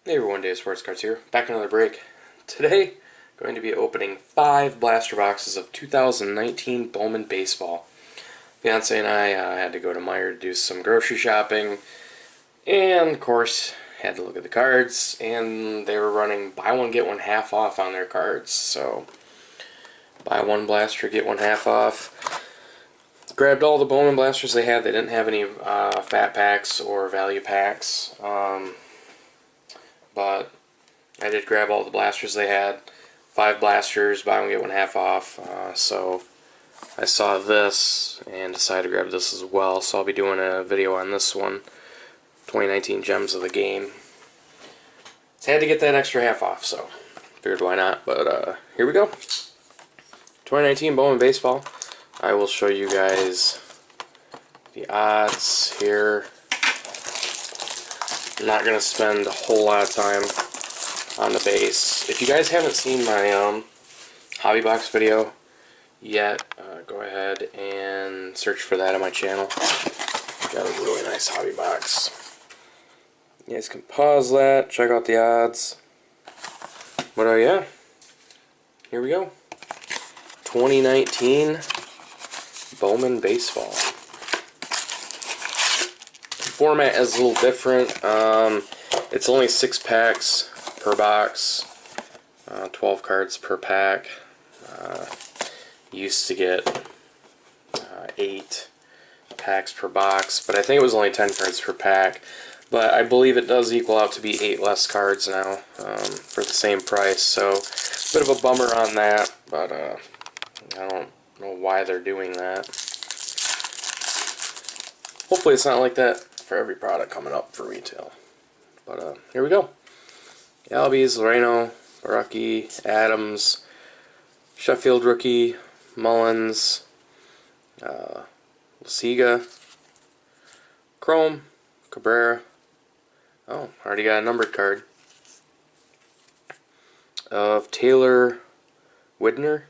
Hey everyone, Dave Sports Cards here. Back another break. Today, going to be opening 5 blaster boxes of 2019 Bowman Baseball. Fiance and I had to go to Meijer to do some grocery shopping, and of course, had to look at the cards, and they were running buy one get one half off on their cards. So, buy one blaster, get one half off. Grabbed all the Bowman blasters they had. They didn't have any fat packs or value packs. But I did grab all the blasters they had. 5 blasters, buy one get one half off. So I saw this and decided to grab this as well. So I'll be doing a video on this one. 2019 Gems of the Game. So I had to get that extra half off, so figured why not. But here we go. 2019 Bowman Baseball. I will show you guys the odds here. I'm not going to spend a whole lot of time on the base. If you guys haven't seen my hobby box video yet, go ahead and search for that on my channel. Got a really nice hobby box. You guys can pause that, check out the odds. But yeah, here we go. 2019 Bowman Baseball. Format is a little different. It's only 6 packs per box, 12 cards per pack. Used to get 8 packs per box, but I think it was only 10 cards per pack. But I believe it does equal out to be 8 less cards now for the same price. So bit of a bummer on that, but I don't know why they're doing that. Hopefully it's not like that for every product coming up for retail. But here we go. Albies, Loreno, Baraki, Adams, Sheffield rookie, Mullins, Siga, Chrome, Cabrera. Oh, already got a numbered card of Taylor Widner.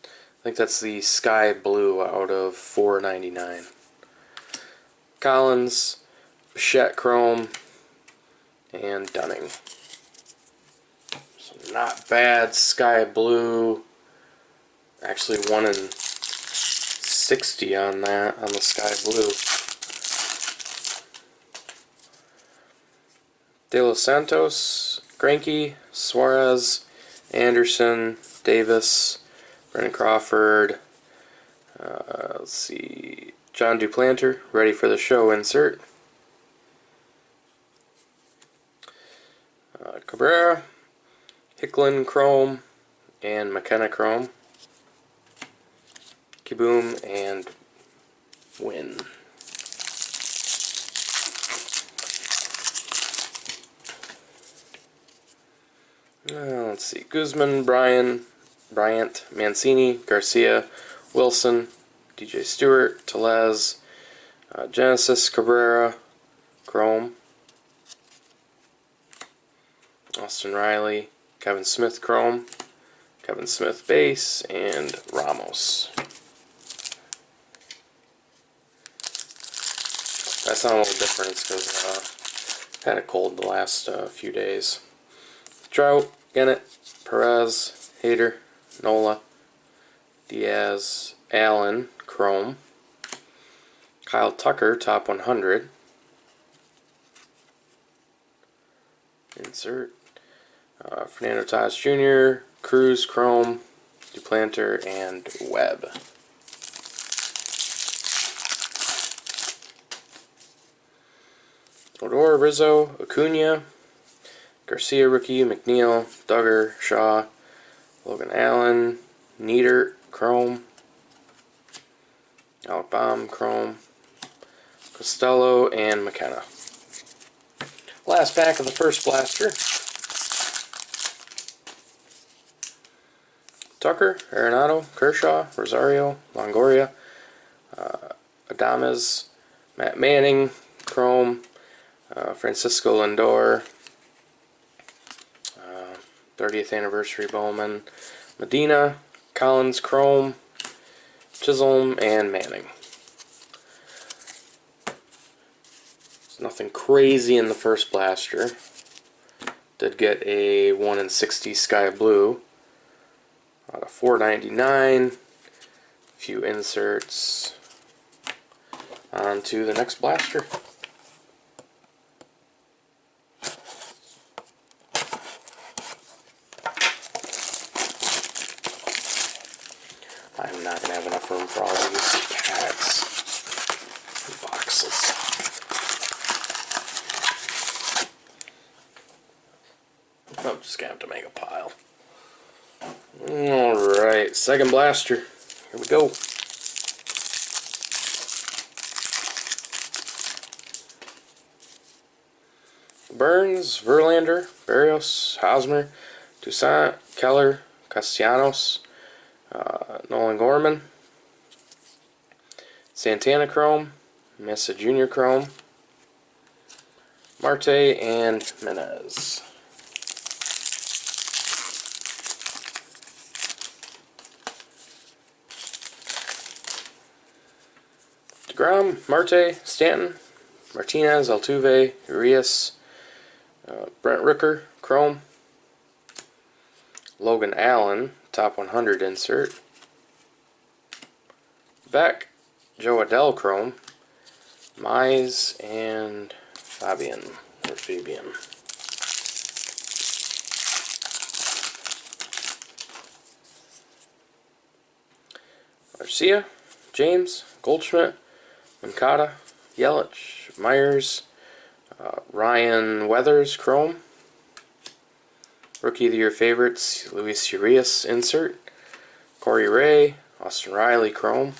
I think that's the sky blue out of $4.99. Collins, Bichette Chrome, and Dunning. So not bad. Sky blue. Actually 1 in 60 on that, on the sky blue. De Los Santos, Greinke, Suarez, Anderson, Davis, Brendan Crawford, let's see, John Duplanter, ready for the show insert. Cabrera, Hicklin Chrome, and McKenna Chrome. Kaboom and Win. Let's see, Guzman, Bryant, Mancini, Garcia, Wilson, DJ Stewart, Telez, Genesis, Cabrera, Chrome, Austin Riley, Kevin Smith Chrome, Kevin Smith base, and Ramos. I sound a little different because I've had a cold the last few days. Trout, Gennett, Perez, Hader, Nola, Diaz, Allen, Chrome, Kyle Tucker, top 100, insert, Fernando Tatis Jr., Cruz, Chrome, Duplanter, and Webb. Odor, Rizzo, Acuna, Garcia rookie, McNeil, Duggar, Shaw, Logan Allen, Nieder, Chrome, Alec Baum, Chrome, Costello, and McKenna. Last pack of the first blaster. Tucker, Arenado, Kershaw, Rosario, Longoria, Adames, Matt Manning, Chrome, Francisco Lindor, 30th anniversary Bowman, Medina, Collins, Chrome, Chisholm, and Manning. Nothing crazy in the first blaster. Did get a 1 in 60 Sky Blue out of 4.99. A few inserts. On to the next blaster. I'm not going to have enough room for all of these packs and boxes. I'm just going to have to make a pile. Alright, second blaster. Here we go. Burns, Verlander, Barrios, Hosmer, Toussaint, Keller, Castellanos, Nolan Gorman, Santana Chrome, Mesa Jr. Chrome, Marte, and Menez. DeGrom, Marte, Stanton, Martinez, Altuve, Urias, Brent Rooker, Chrome, Logan Allen, top 100 insert, Beck, Joe Adell Chrome, Mize, and Fabian. Garcia, James, Goldschmidt, Mancada, Yelich, Myers, Ryan Weathers Chrome, Rookie of the Year favorites, Luis Urias insert, Corey Ray, Austin Riley Chrome,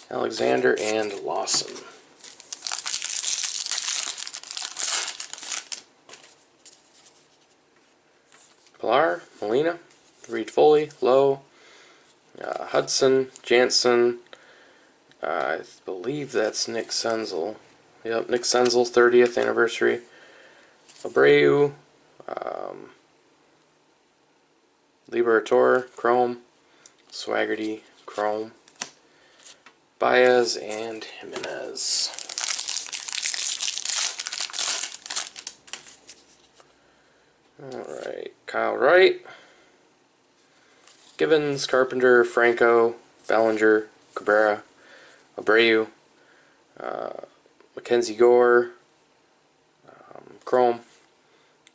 Alexander, and Lawson. Pilar, Molina, Reed Foley, Lowe, Hudson, Jansen, I believe that's Nick Senzel. Yep, Nick Senzel, 30th anniversary. Abreu, Liberatore, Chrome, Swaggerty, Chrome, Baez, and Jimenez. Alright, Kyle Wright, Givens, Carpenter, Franco, Bellinger, Cabrera, Abreu, Mackenzie Gore, Chrome,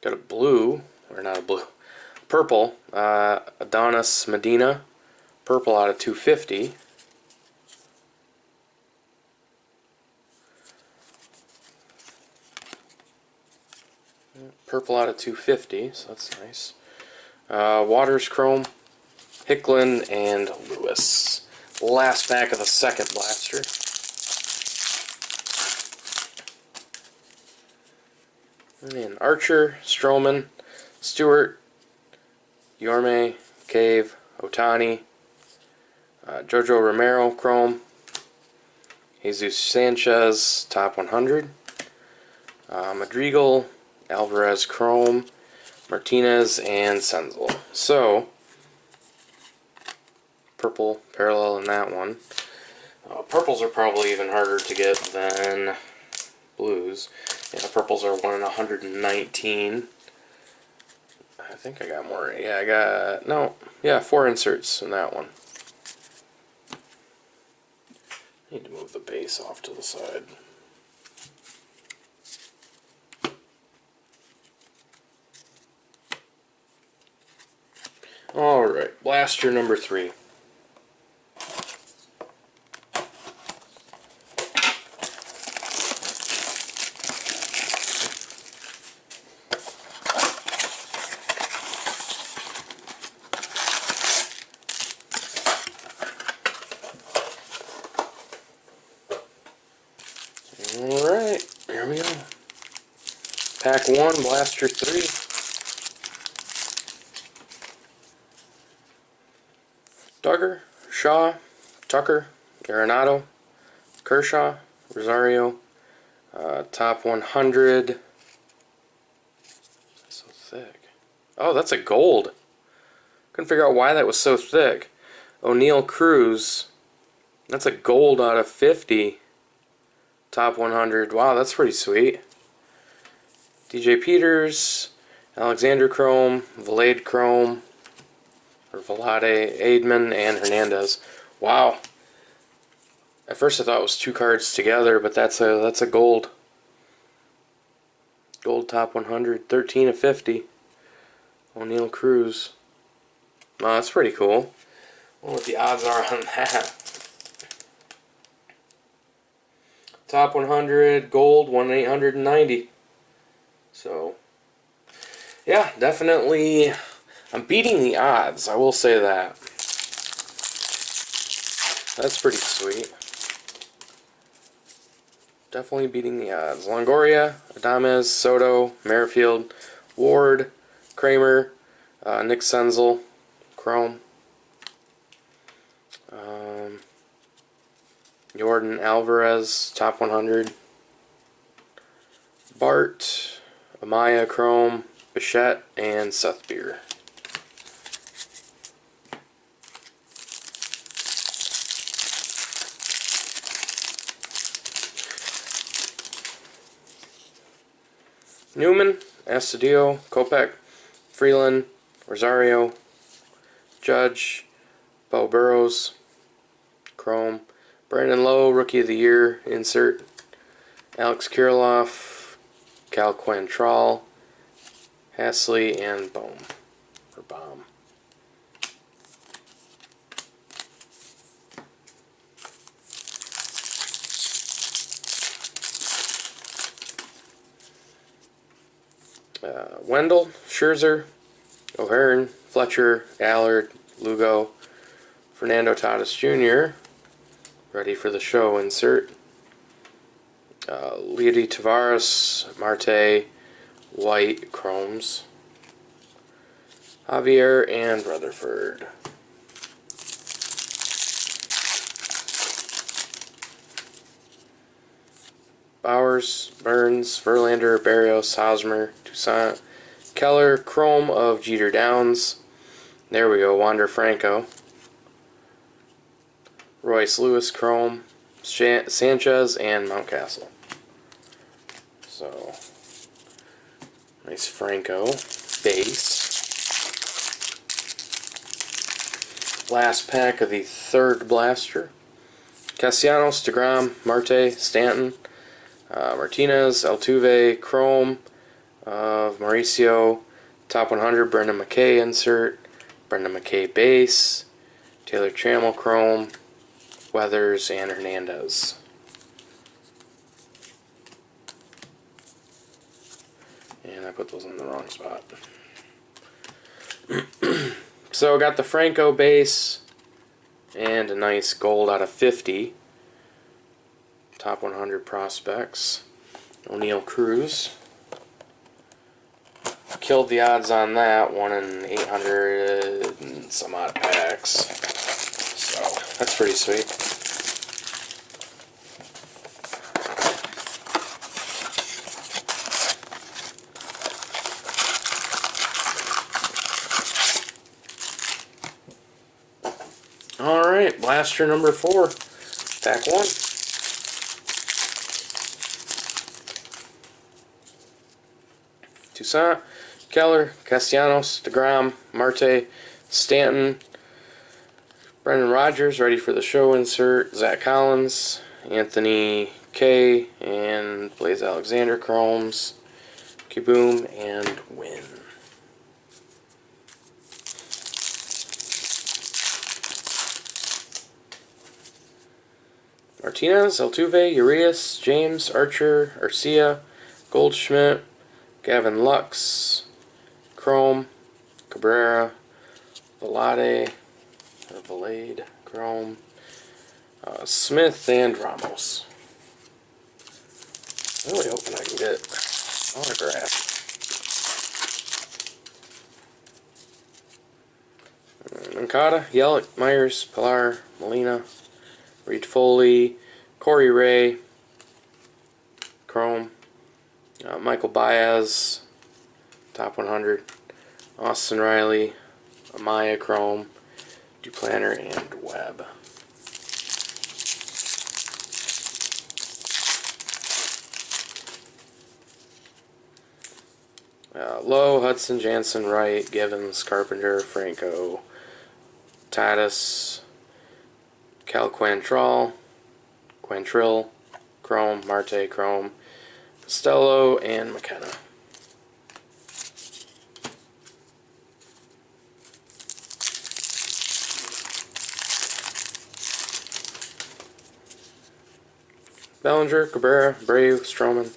got a blue, or not a blue, purple, Adonis Medina, purple out of 250. Purple out of 250, so that's nice. Waters Chrome, Hicklin, and Lewis. Last pack of the second blaster. And Archer, Stroman, Stewart, Yorme, Cave, Otani, Jojo Romero Chrome, Jesus Sanchez, top 100, Madrigal, Alvarez Chrome, Martinez, and Senzel. So, purple parallel in that one. Purples are probably even harder to get than blues. Yeah, purples are 1 in 119. I think I got more. Yeah, I got, no, yeah, 4 inserts in that one. Need to move the base off to the side. Alright, blaster number 3. Alright, here we go. Pack 1, blaster 3. Duggar, Shaw, Tucker, Arenado, Kershaw, Rosario, top 100. That's so thick. Oh, that's a gold. Couldn't figure out why that was so thick. O'Neal Cruz. That's a gold out of 50. Top 100. Wow, that's pretty sweet. DJ Peters, Alexander Chrome, Vlade Chrome, or Vlade, Aidman, and Hernandez. Wow. At first I thought it was 2 cards together, but that's a gold. Gold top 100, 13 of 50. O'Neal Cruz. Oh, that's pretty cool. I wonder what the odds are on that. Top 100, gold, 1/890. So, yeah, definitely, I'm beating the odds, I will say that. That's pretty sweet. Definitely beating the odds. Longoria, Adames, Soto, Merrifield, Ward, Kramer, Nick Senzel, Chrome, Jordan Alvarez, top 100, Bart, Amaya Chrome, Bichette, and Seth Beer. Newman, Astudillo, Kopech, Freeland, Rosario, Judge, Bo Burrows, Chrome, Brandon Lowe, Rookie of the Year, insert, Alex Kirilloff, Cal Quantrill, Hasley, and Bohm. Wendell, Scherzer, O'Hearn, Fletcher, Allard, Lugo, Fernando Tatis Jr., ready for the show, insert, Leody Tavares, Marte, White, Chromes, Javier, and Rutherford. Bowers, Burns, Verlander, Barrios, Hosmer, Toussaint, Keller, Chrome of Jeter Downs. There we go, Wander Franco. Royce Lewis, Chrome, Sanchez, and Mountcastle. So, nice Franco base. Last pack of the third blaster. Castellanos, DeGrom, Marte, Stanton, Martinez, Altuve, Chrome of Mauricio, top 100, Brendan McKay insert, Brendan McKay base, Taylor Trammell Chrome, Weathers, and Hernandez. And I put those in the wrong spot. So got the Franco base and a nice gold out of 50. Top 100 prospects. O'Neal Cruz. Killed the odds on that, 1 in 800 and some odd packs. So that's pretty sweet. Alright, blaster number 4. Pack 1. Toussaint, Keller, Castellanos, DeGrom, Marte, Stanton, Brendan Rodgers, ready for the show insert, Zach Collins, Anthony K, and Blaze Alexander Chromes, Kaboom, and Win. Martinez, Altuve, Urias, James, Archer, Arcia, Goldschmidt, Gavin Lux, Chrome, Cabrera, Vlade, Chrome, Smith, and Ramos. I'm really hoping I can get autograph. Mancada, Yelich, Myers, Pilar, Molina, Reed Foley, Corey Ray, Chrome, Michael Baez, top 100, Austin Riley, Amaya Chrome, Duplanter, and Webb. Lowe, Hudson, Jansen, Wright, Givens, Carpenter, Franco, Titus, Cal Quantrill, Chrome, Marte, Chrome, Costello, and McKenna. Bellinger, Cabrera, Brave, Stroman,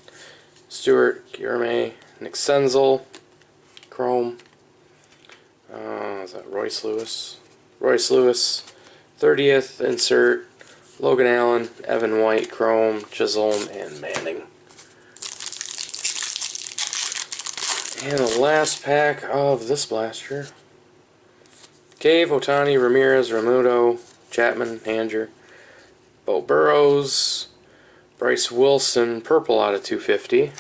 Stewart, Guillerme, Nick Senzel, Chrome. Is that Royce Lewis? Royce Lewis, 30th insert, Logan Allen, Evan White, Chrome, Chisholm, and Manning. And the last pack of this blaster. Cave, Otani, Ramirez, Ramuto, Chapman, Hanger, Bo Burrows, Bryce Wilson, purple out of 250,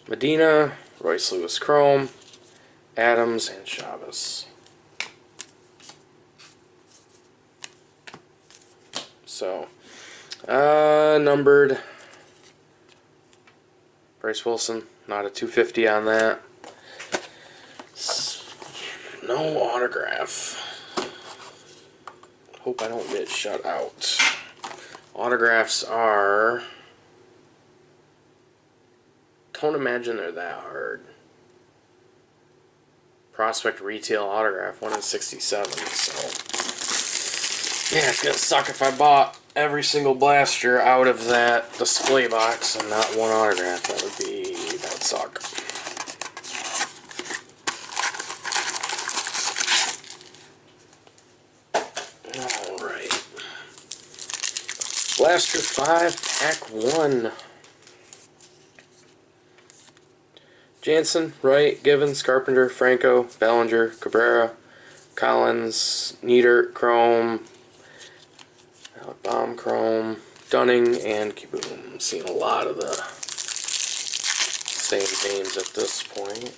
Medina, Royce Lewis Chrome, Adams, and Chavez. So, numbered. Bryce Wilson, not a 250 on that. No autograph. Hope I don't get shut out. Autographs are... Don't imagine they're that hard. Prospect retail autograph, 1 in 67, so... Yeah, it's gonna suck if I bought every single blaster out of that display box and not one autograph. That'd suck. Alright. Blaster 5, pack 1. Jansen, Wright, Givens, Carpenter, Franco, Bellinger, Cabrera, Collins, Nieder, Chrome, Alec Baum, Chrome, Dunning, and Kiboom. I'm seeing a lot of the same names at this point.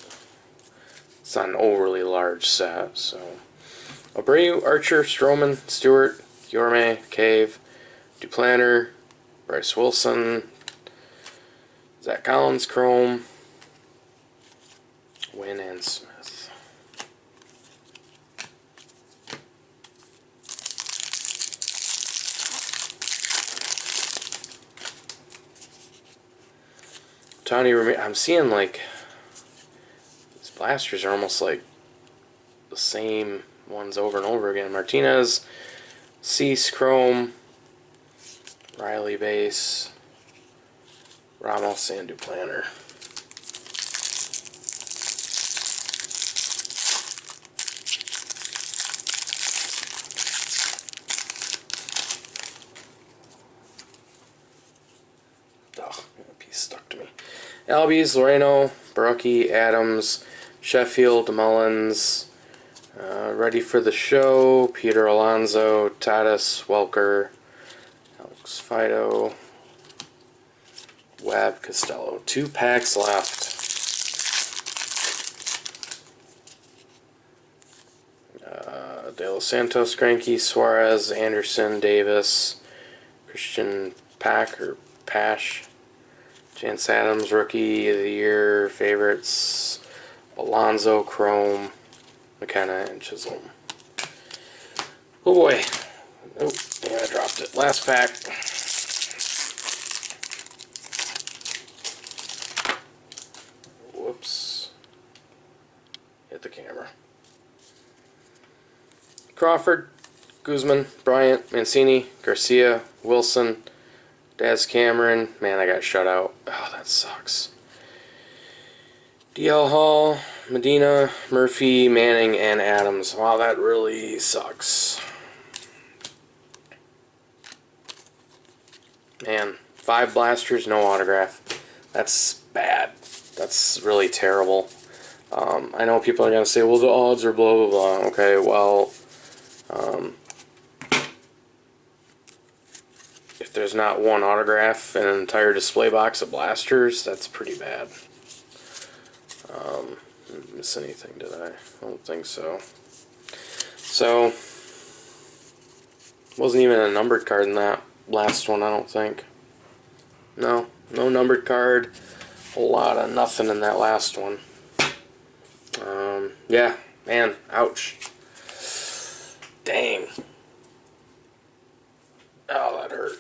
It's not an overly large set, so... Abreu, Archer, Stroman, Stewart, Guillerme, Cave, Duplanter, Bryce Wilson, Zach Collins, Chrome, Wynn, and Smith. Tony Ramirez, I'm seeing like these blasters are almost like the same ones over and over again. Martinez, Cease, Chrome, Riley base, Ramos, and Duplanter. That piece stuck to me. Albies, Loreno, Barucki, Adams, Sheffield, Mullins, ready for the show, Peter Alonso, Tatis, Welker, Alex Fido, Webb, Costello. 2 packs left. De Los Santos, Greinke, Suarez, Anderson, Davis, Christian Pack or Pash, Chance Adams, Rookie of the Year, favorites, Alonso, Chrome, McKenna, and Chisholm. Oh boy. Oh, yeah, I dropped it. Last pack. Whoops. Hit the camera. Crawford, Guzman, Bryant, Mancini, Garcia, Wilson, Daz Cameron. Man, I got shut out. Oh, that sucks. DL Hall, Medina, Murphy, Manning, and Adams. Wow, that really sucks. Man, 5 blasters, no autograph. That's bad. That's really terrible. I know people are going to say, well, the odds are blah, blah, blah. Okay, well, if there's not one autograph in an entire display box of blasters, that's pretty bad. Didn't miss anything, did I? I don't think so. So, wasn't even a numbered card in that last one, I don't think. No numbered card. A whole lot of nothing in that last one. Yeah, man, ouch. Dang. Oh, that hurt.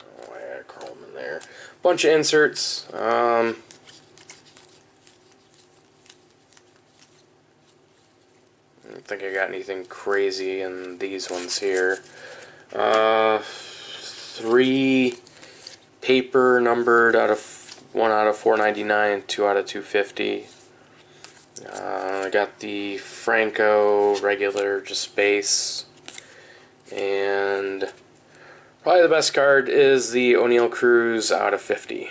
Oh, I got chrome in there. Bunch of inserts. I don't think I got anything crazy in these ones here. 3 paper numbered out of 1 out of 499, 2 out of 250. I got the Franco regular, just base, and probably the best card is the O'Neal Cruz out of 50.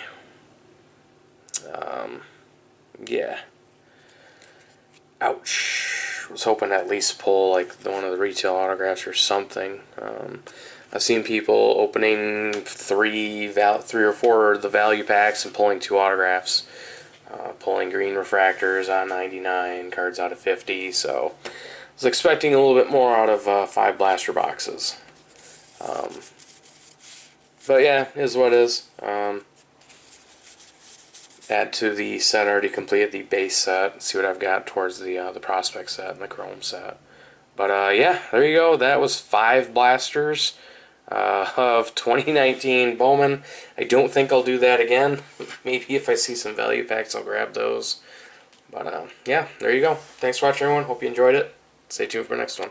Yeah. Ouch. Was hoping to at least pull like one of the retail autographs or something. I've seen people opening 3 or 4 of the value packs and pulling 2 autographs. Pulling green refractors on 99, cards out of 50, so I was expecting a little bit more out of 5 blaster boxes. But yeah, is what is. Add to the set already completed, the base set. See what I've got towards the prospect set and the chrome set. But yeah, there you go. That was 5 blasters of 2019 Bowman. I don't think I'll do that again. Maybe if I see some value packs, I'll grab those. But yeah, there you go. Thanks for watching, everyone. Hope you enjoyed it. Stay tuned for the next one.